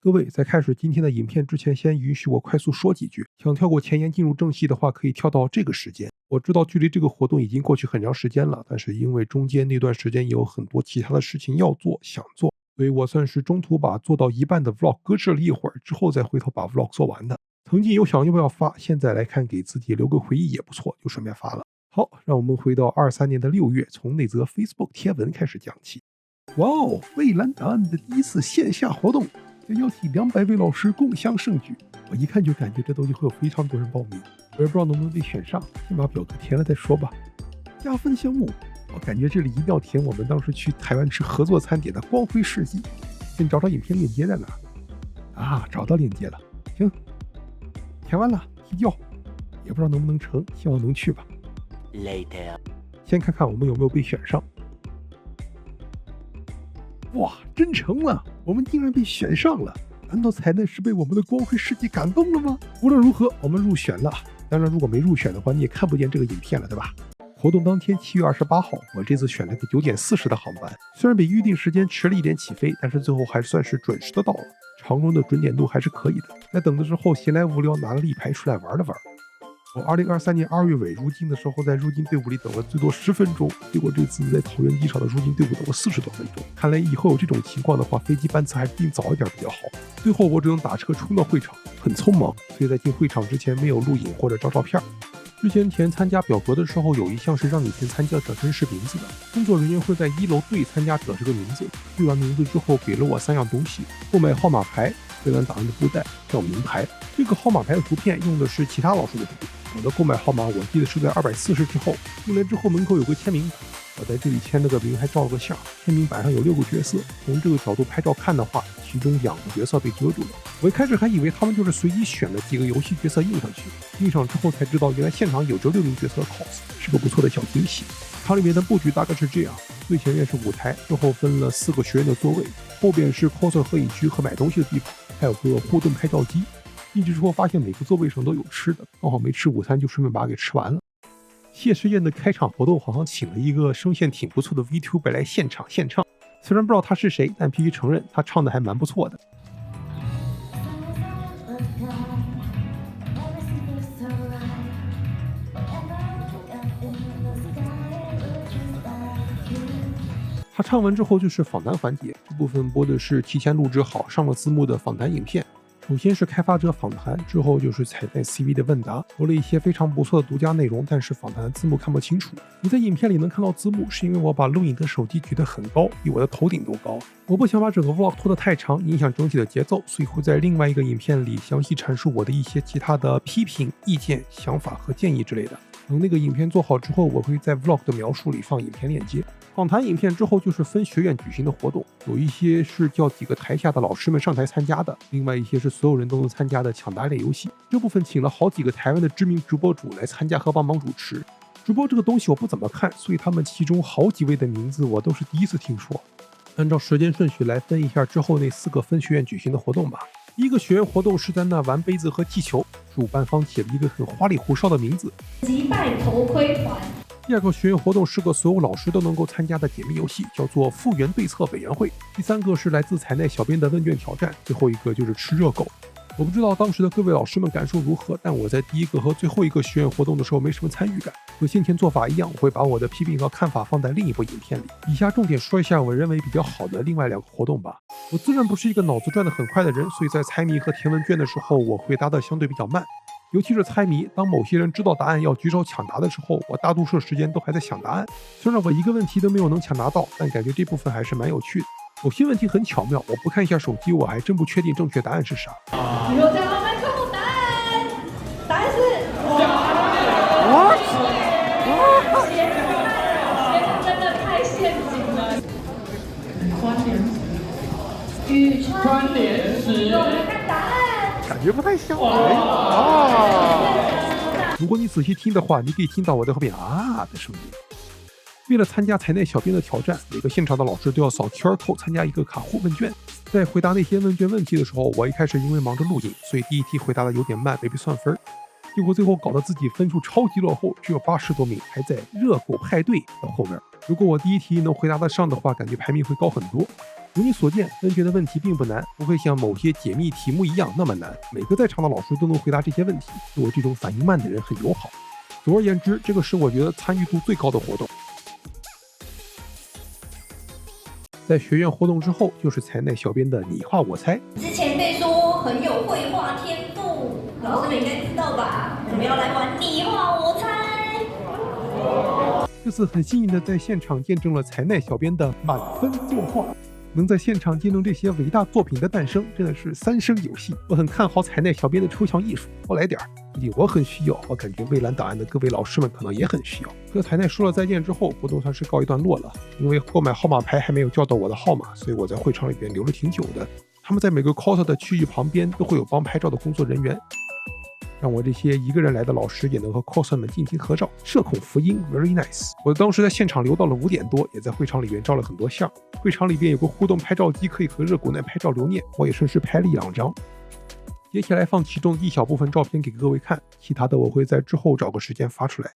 各位，在开始今天的影片之前，先允许我快速说几句。想跳过前言进入正戏的话，可以跳到这个时间。我知道距离这个活动已经过去很长时间了，但是因为中间那段时间也有很多其他的事情要做、想做，所以我算是中途把做到一半的 vlog 搁置了一会儿，之后再回头把 vlog 做完的。曾经有想要不要发，现在来看给自己留个回忆也不错，就顺便发了。好，让我们回到23年的6月，从那则 Facebook 贴文开始讲起。哇哦，蔚蓝档案的第一次线下活动，要邀请200位老师共襄盛举。我一看就感觉这东西会有非常多人报名，我也不知道能不能被选上，先把表格填了再说吧。加分项目，我感觉这里一定要填我们当时去台湾吃合作餐点的光辉事迹。先找找影片链接在哪啊？找到链接了，行，填完了提交，也不知道能不能成，希望能去吧。Later， 先看看我们有没有被选上。哇，真成了！我们竟然被选上了！难道才奈是被我们的光辉事迹感动了吗？无论如何，我们入选了。当然，如果没入选的话，你也看不见这个影片了，对吧？活动当天7月28号，我这次选了个9点40的航班，虽然比预定时间迟了一点起飞，但是最后还算是准时的到了。长荣的准点度还是可以的。在等的时候，闲来无聊，拿了立牌出来玩了玩。我2023年2月尾入境的时候，在入境队伍里等了最多10分钟，结果这次在桃园机场的入境队伍等了40多分钟。看来以后有这种情况的话，飞机班次还是订早一点比较好。最后我只能打车冲到会场，很匆忙，所以在进会场之前没有录影或者照照片。之前填参加表格的时候，有一项是让你填参加者真实名字的，工作人员会在1楼对参加者这个名字，对完名字之后给了我3样东西：购买号码牌、蔚蓝档案的布袋，还有名牌。这个号码牌的图片用的是其他老师的图，我的购买号码我记得是在240之后，进来之后门口有个签名板，我在这里签了个名，还照了个相。签名板上有6个角色，从这个角度拍照看的话，其中2个角色被遮住了。我一开始还以为他们就是随机选了几个游戏角色印上去，印上之后才知道原来现场有着6名角色的 cos， 是个不错的小惊喜。场里面的布局大概是这样，最前面是舞台，之后分了4个学员的座位，后边是 coser 合影区和买东西的地方，还有个互动拍照机。进去之后发现每个座位上都有吃的，刚好没吃午餐就顺便把它给吃完了。谢师宴的开场活动好像请了一个声线挺不错的 VTuber 来现场献唱，虽然不知道他是谁，但必须承认他唱的还蛮不错的。他唱完之后就是访谈环节，这部分播的是提前录制好上了字幕的访谈影片。首先是开发者访谈，之后就是彩蛋 CV 的问答，有了一些非常不错的独家内容，但是访谈字幕看不清楚。你在影片里能看到字幕，是因为我把录影的手机举得很高，比我的头顶都高。我不想把整个 vlog 拖得太长，影响整体的节奏，所以会在另外一个影片里详细阐述我的一些其他的批评、意见、想法和建议之类的。等那个影片做好之后，我会在 vlog 的描述里放影片链接。访谈影片之后就是分学院举行的活动，有一些是叫几个台下的老师们上台参加的，另外一些是所有人都能参加的抢答类游戏。这部分请了好几个台湾的知名直播主来参加和帮忙主持。直播这个东西我不怎么看，所以他们其中好几位的名字我都是第一次听说。按照时间顺序来分一下之后那4个分学院举行的活动吧。第一个学院活动是在那玩杯子和气球，主办方起了一个很花里胡哨的名字，击败头盔团。第二个学院活动是个所有老师都能够参加的解密游戏，叫做复原对策委员会。第3个是来自彩奈小编的问卷挑战，最后一个就是吃热狗。我不知道当时的各位老师们感受如何，但我在第一个和最后一个学院活动的时候没什么参与感。和先前做法一样，我会把我的批评和看法放在另一部影片里。以下重点说一下我认为比较好的另外2个活动吧。我自认不是一个脑子转得很快的人，所以在猜谜和填问卷的时候，我回答的相对比较慢。尤其是猜谜，当某些人知道答案要举手抢答的时候，我大多数时间都还在想答案。虽然我一个问题都没有能抢答到，但感觉这部分还是蛮有趣的。有些问题很巧妙，我不看一下手机，我还真不确定正确答案是啥。以后再慢慢公布答案，答案是真的太陷阱了。与川联使用看答案。感觉不太像如果你仔细听的话，你可以听到我在后面的声音。为了参加彩奈小编的挑战，每个现场的老师都要扫 QR code 参加一个卡户问卷。在回答那些问卷问题的时候，我一开始因为忙着录影，所以第一题回答的有点慢，没被算分。结果最后搞得自己分数超级落后，只有80多名，还在热狗派对的后面。如果我第一题能回答得上的话，感觉排名会高很多。如你所见，分别的问题并不难，不会像某些解密题目一样那么难。每个在场的老师都能回答这些问题，对我这种反应慢的人很友好。总而言之，这个是我觉得参与度最高的活动。在学院活动之后，就是才奈小编的你画我猜。之前被说很有绘画天赋，老师们应该知道吧？我们要来玩你画我猜。这次很幸运的在现场见证了才奈小编的满分作画。能在现场见证这些伟大作品的诞生，真的是三生有幸。我很看好才奈小编的抽象艺术，多来点儿。毕竟我很需要，我感觉蔚蓝档案的各位老师们可能也很需要。和才奈说了再见之后，活动算是告一段落了。因为购买号码牌还没有叫到我的号码，所以我在会场里边留了挺久的。他们在每个 cos 的区域旁边都会有帮拍照的工作人员，让我这些一个人来的老师也能和 cos 们尽情合照，社恐福音 very nice。我当时在现场留到了5点多，也在会场里面照了很多相。会场里边有个互动拍照机，可以和热狗奶拍照留念，我也顺势拍了1、2张。接下来放其中一小部分照片给各位看，其他的我会在之后找个时间发出来。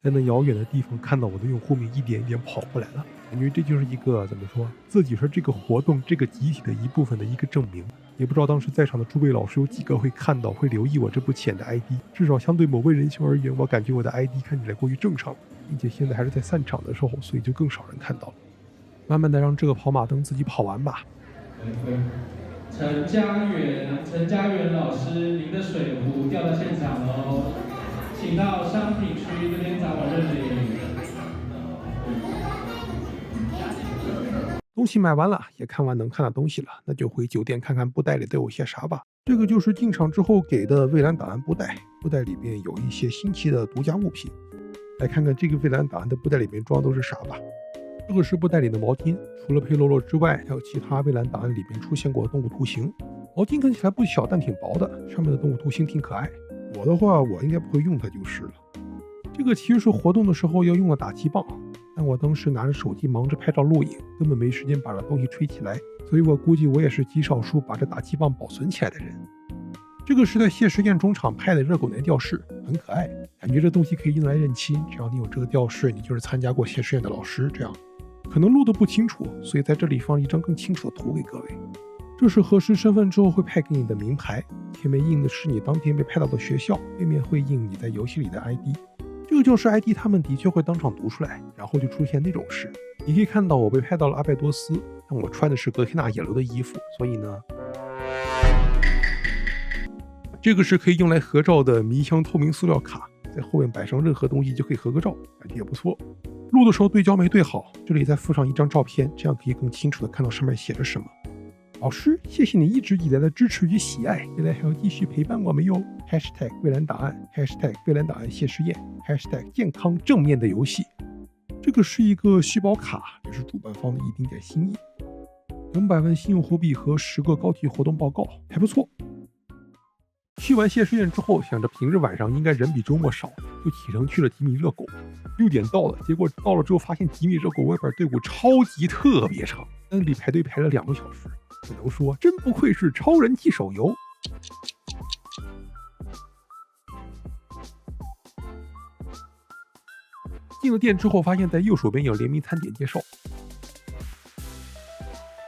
在那遥远的地方看到我的用户们一点一点跑过来了，感觉这就是一个怎么说，自己是这个活动这个集体的一部分的一个证明。也不知道当时在场的诸位老师有几个会看到会留意我这部浅的 ID， 至少相对某位仁兄而言，我感觉我的 ID 看起来过于正常，并且现在还是在散场的时候，所以就更少人看到了。慢慢的让这个跑马灯自己跑完吧。陈家园老师，您的水壶调到现场喽，请到商品区这边找我认领。东西买完了，也看完能看的东西了，那就回酒店看看布袋里都有些啥吧。这个就是进场之后给的蔚蓝档案布袋，布袋里面有一些新奇的独家物品。来看看这个蔚蓝档案的布袋里面装的都是啥吧。这个是布袋里的毛巾，除了佩洛洛之外，还有其他蔚蓝档案里面出现过动物图形。毛巾看起来不小，但挺薄的，上面的动物图形挺可爱。我的话，我应该不会用它就是了。这个其实是活动的时候要用的打气棒，但我当时拿着手机忙着拍照录影，根本没时间把这东西吹起来，所以我估计我也是极少数把这打气棒保存起来的人。这个是在谢师宴中场拍的热狗男吊饰，很可爱，感觉这东西可以用来认亲，只要你有这个吊饰，你就是参加过谢师宴的老师。这样可能录得不清楚，所以在这里放一张更清楚的图给各位。这是核实身份之后会派给你的名牌，前面印的是你当天被派到的学校，背面会印你在游戏里的 ID。这个就是 ID， 他们的确会当场读出来，然后就出现那种事。你可以看到我被派到了阿拜多斯，但我穿的是格缇娜野流的衣服，所以呢，这个是可以用来合照的迷香透明塑料卡，在后面摆上任何东西就可以合个照，感觉也不错。录的时候对焦没对好，这里再附上一张照片，这样可以更清楚的看到上面写着什么。老师，谢谢你一直以来的支持与喜爱，未来还要继续陪伴我们哟。#蔚蓝档案#蔚蓝档案谢师宴健康正面的游戏。这个是一个续保卡，也是主办方的一丁点心意。200万信用货币和10个高级活动报告，还不错。去完谢师宴之后，想着平日晚上应该人比周末少，就启程去了吉米热狗。6点到了，结果到了之后发现吉米热狗外边队伍超级特别长，在那里排队排了2个小时。只能说真不愧是超人气手游。进了店之后，发现在右手边有联名餐点介绍，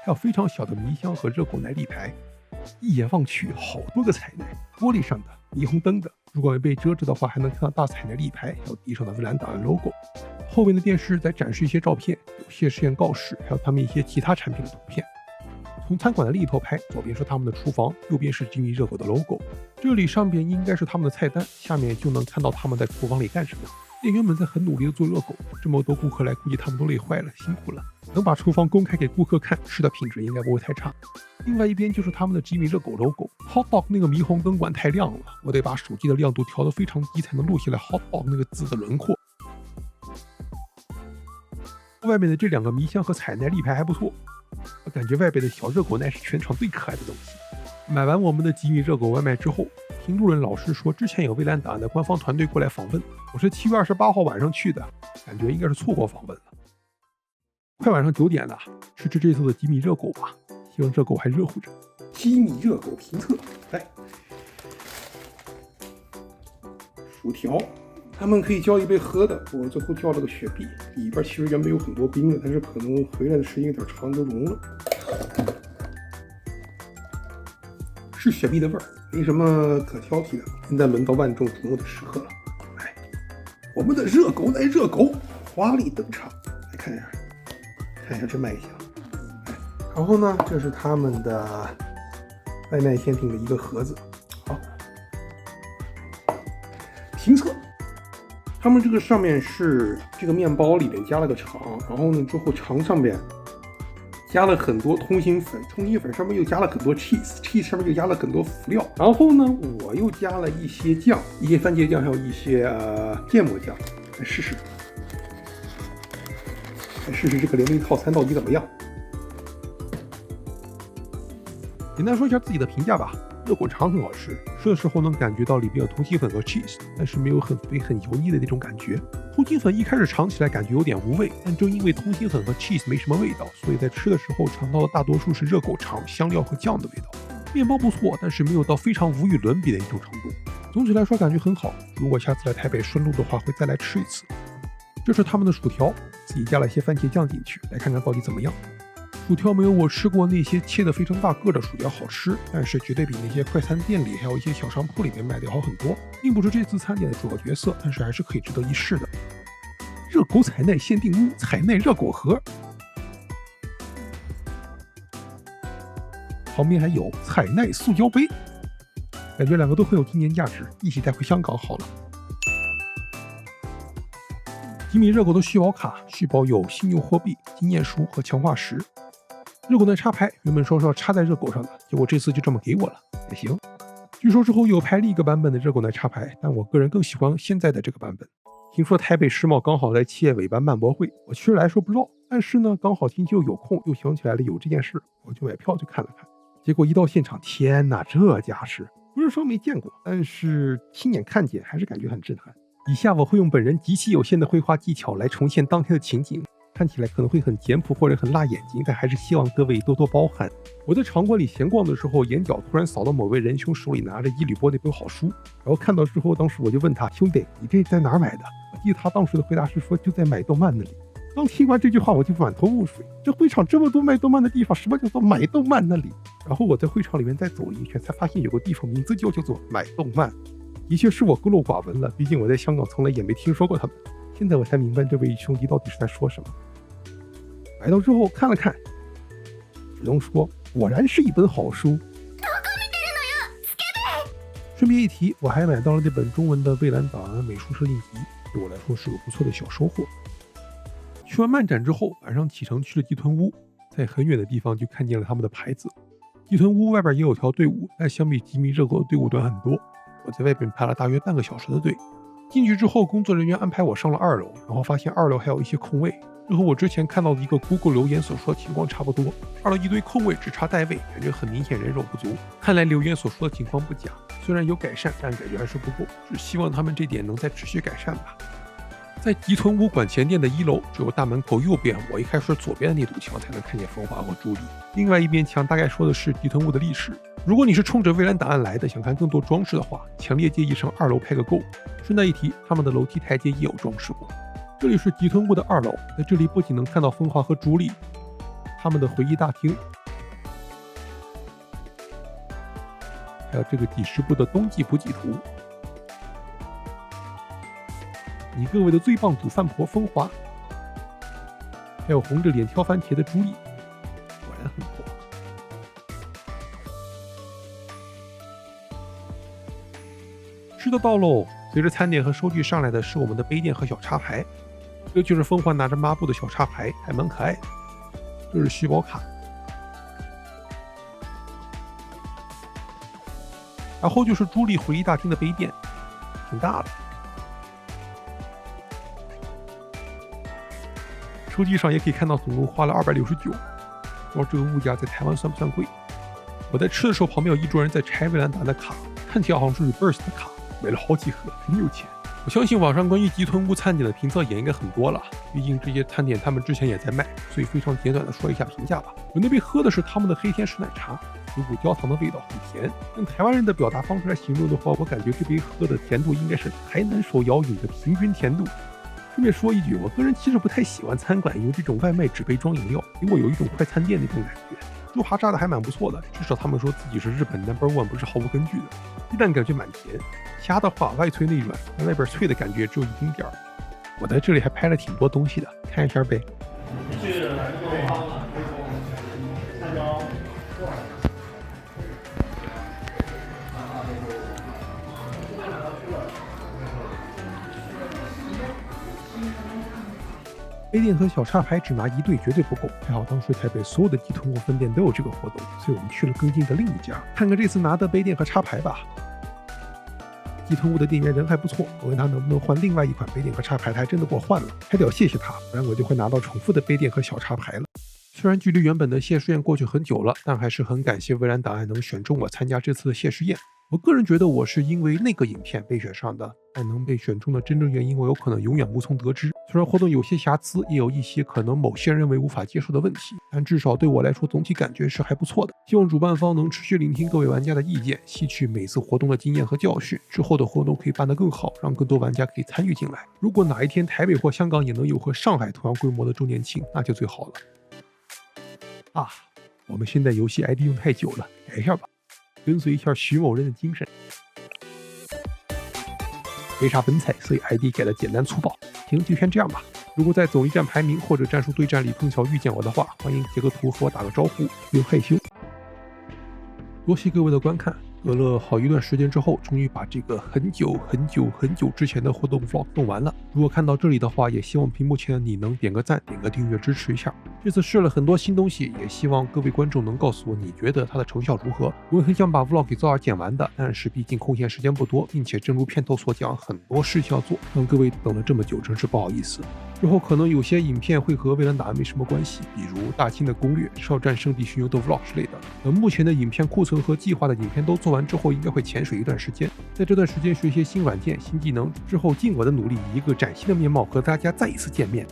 还有非常小的迷香和热狗奶立牌。一眼望去，好多个彩奶，玻璃上的、霓虹灯的，如果没被遮着的话，还能看到大彩奶立牌，还有地上的蔚蓝档案 logo。后面的电视在展示一些照片，有谢师宴告示，还有他们一些其他产品的图片。从餐馆的另一头拍，左边是他们的厨房，右边是吉米热狗的 logo。这里上边应该是他们的菜单，下面就能看到他们在厨房里干什么。店员们在很努力的做热狗，这么多顾客来，估计他们都累坏了，辛苦了。能把厨房公开给顾客看，吃的品质应该不会太差。另外一边就是他们的吉米热狗 logo。Hot dog 那个霓虹灯管太亮了，我得把手机的亮度调得非常低，才能录下来 Hot dog 那个字的轮廓。外面的这2个迷香和彩奈立牌还不错，我感觉外边的小热狗奈是全场最可爱的东西。买完我们的吉米热狗外卖之后，听路人老师说之前有蔚蓝档案的官方团队过来访问，我是7月28号晚上去的，感觉应该是错过访问了。快晚上9点了，吃这次的吉米热狗吧，希望热狗还热乎着。吉米热狗评测，来，薯条，他们可以叫一杯喝的，我最后叫了个雪碧，里边其实原本有很多冰的，但是可能回来的时间有点长就融了。是雪碧的味儿，没什么可挑剔的。现在轮到万众瞩目的时刻了，来，我们的热狗奶热狗华丽登场，来看一下这卖相。然后呢，这是他们的外卖限定的一个盒子。好，评测，他们这个上面是这个面包里面加了个肠，然后呢之后肠上面加了很多通心粉，通心粉上面又加了很多 cheese 上面又加了很多辅料，然后呢我又加了一些酱，一些番茄酱，还有一些芥末酱，来试试这个联名套餐到底怎么样。简单说一下自己的评价吧，热狗肠很好吃，吃的时候能感觉到里边有通心粉和 cheese， 但是没有很肥很油腻的那种感觉。通心粉一开始尝起来感觉有点无味，但正因为通心粉和 cheese 没什么味道，所以在吃的时候尝到的大多数是热狗肠香料和酱的味道。面包不错，但是没有到非常无与伦比的一种程度。总体来说感觉很好，如果下次来台北顺路的话会再来吃一次。这是他们的薯条，自己加了一些番茄酱进去，来看看到底怎么样。薯条没有我吃过那些切得非常大个的薯条好吃，但是绝对比那些快餐店里还有一些小商铺里面卖的好很多，并不是这次餐点的主要角色，但是还是可以值得一试的。热狗彩奈限定屋彩奈热狗盒，旁边还有彩奈塑胶杯，感觉2个都很有纪念价值，一起带回香港好了。吉米热狗的续保卡，续保有信用货币、纪念书和强化石。热狗的插排原本说是要插在热狗上的，结果这次就这么给我了，也行。据说之后有拍另一个版本的热狗奶插排，但我个人更喜欢现在的这个版本。听说台北世贸刚好在7月尾办漫博会，我其实来说不知道，但是呢刚好近期又有空，又想起来了有这件事，我就买票去看了看。结果一到现场，天哪，这架势不是说没见过，但是亲眼看见还是感觉很震撼。以下我会用本人极其有限的绘画技巧来重现当天的情景，看起来可能会很简朴或者很辣眼睛，但还是希望各位多多包涵。我在场馆里闲逛的时候，眼角突然扫到某位仁兄手里拿着伊吕波那本好书，然后看到之后，当时我就问他，兄弟，你这在哪儿买的？我记得他当时的回答是说就在买动漫那里。刚听完这句话我就满头雾水，这会场这么多卖动漫的地方，什么叫做买动漫那里？然后我在会场里面再走了一圈，才发现有个地方名字就叫做买动漫。的确是我孤陋寡闻了，毕竟我在香港从来也没听说过他们。现在我才明白这位兄弟到底是在说什么。买到之后看了看，只能说果然是一本好书。顺便一提，我还买到了这本中文的蔚蓝档案美术设定集，对我来说是个不错的小收获。去完漫展之后，晚上启程去了鸡豚屋，在很远的地方就看见了他们的牌子。鸡豚屋外边也有条队伍，但相比吉米热狗的队伍短很多。我在外边排了大约半个小时的队，进去之后工作人员安排我上了2楼，然后发现2楼还有一些空位，这和我之前看到的一个 Google 留言所说的情况差不多。2楼一堆空位，只差带位，感觉很明显人手不足。看来留言所说的情况不假，虽然有改善，但感觉还是不够，只希望他们这点能再持续改善吧。在吉豚屋馆前店的1楼，只有大门口右边我一开始左边的那堵墙才能看见风华和朱莉，另外一边墙大概说的是吉豚屋的历史。如果你是冲着蔚蓝档案来的，想看更多装饰的话，强烈建议上2楼拍个够。顺带一提，他们的楼梯台阶也有装饰过。这里是吉豚屋的2楼，在这里不仅能看到风华和朱莉他们的回忆大厅，还有这个几十部的冬季补给图，你各位的最棒煮饭婆风华，还有红着脸挑番茄的朱莉，果然很火。吃的到喽，随着餐点和收据上来的是我们的杯垫和小插牌，这就是风环拿着抹布的小插牌，还蛮可爱的。这是虚宝卡，然后就是朱莉回忆大厅的杯垫，挺大的。收据上也可以看到，总共花了269，不知道这个物价在台湾算不算贵？我在吃的时候，旁边有一桌人在拆蔚蓝达的卡，看起来好像是 Reverse 的卡，买了好几盒，很有钱。我相信网上关于吉豚屋餐点的评测也应该很多了，毕竟这些餐点他们之前也在卖，所以非常简短的说一下评价吧。我那杯喝的是他们的黑甜式奶茶，有股焦糖的味道，很甜。用台湾人的表达方式来形容的话，我感觉这杯喝的甜度应该是台南手摇饮的平均甜度。顺便说一句，我个人其实不太喜欢餐馆用这种外卖纸杯装饮料，给我有一种快餐店那种感觉。猪扒炸的还蛮不错的，至少他们说自己是日本 No.1， 不是毫无根据的。鸡蛋感觉蛮甜，虾的话外脆内软，但外边脆的感觉只有一丁点儿。我在这里还拍了挺多东西的，看一下呗。杯垫和小插牌只拿1对绝对不够，还好当时台北所有的吉豚屋分店都有这个活动，所以我们去了更近的另一家，看看这次拿的杯垫和插牌吧。吉豚屋的店员人还不错，我问他能不能换另外一款杯垫和插牌，他还真的给我换了，还得要谢谢他，不然我就会拿到重复的杯垫和小插牌了。虽然距离原本的谢师宴过去很久了，但还是很感谢蔚蓝档案能选中我参加这次的谢师宴。我个人觉得我是因为那个影片被选上的，但能被选中的真正原因我有可能永远无从得知。虽然活动有些瑕疵，也有一些可能某些人认为无法接受的问题，但至少对我来说总体感觉是还不错的。希望主办方能持续聆听各位玩家的意见，吸取每次活动的经验和教训，之后的活动可以办得更好，让更多玩家可以参与进来。如果哪一天台北或香港也能有和上海同样规模的周年庆，那就最好了。啊，我们现在游戏 ID 用太久了，改一下吧，跟随一下徐某人的精神。没啥文采，所以 ID 改的简单粗暴。行，就先这样吧。如果在总一战排名或者战术对战里碰巧遇见我的话，欢迎截个图和我打个招呼，不用害羞。多谢各位的观看。隔了好一段时间之后，终于把这个很久之前的活动 vlog 弄完了。如果看到这里的话，也希望屏幕前的你能点个赞，点个订阅支持一下。这次试了很多新东西，也希望各位观众能告诉我你觉得它的成效如何。我也很想把 vlog 给早点剪完的，但是毕竟空闲时间不多，并且正如片头所讲，很多事情要做，让各位等了这么久，真是不好意思。之后可能有些影片会和蔚蓝档案没什么关系，比如大清的攻略、少战圣地巡游的 vlog 之类的。等目前的影片库存和计划的影片都做完之后，应该会潜水一段时间，在这段时间学些新软件、新技能，之后尽我的努力，以一个崭新的面貌和大家再一次见面。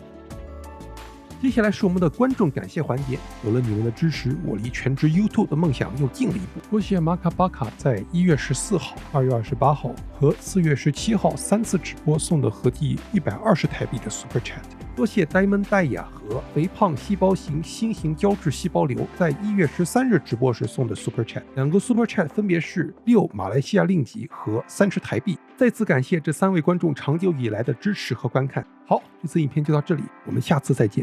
接下来是我们的观众感谢环节，有了你们的支持，我离全职 YouTube 的梦想又近了一步。多谢马卡巴卡在1月14号、2月28号和4月17号3次直播送的合计120台币的 Super Chat。多谢 Diamond 戴雅和肥胖细胞型新型胶质细胞瘤在1月13日直播时送的 Super Chat， 两个 Super Chat 分别是6马来西亚令吉和30台币。再次感谢这3位观众长久以来的支持和观看。好，这次影片就到这里，我们下次再见。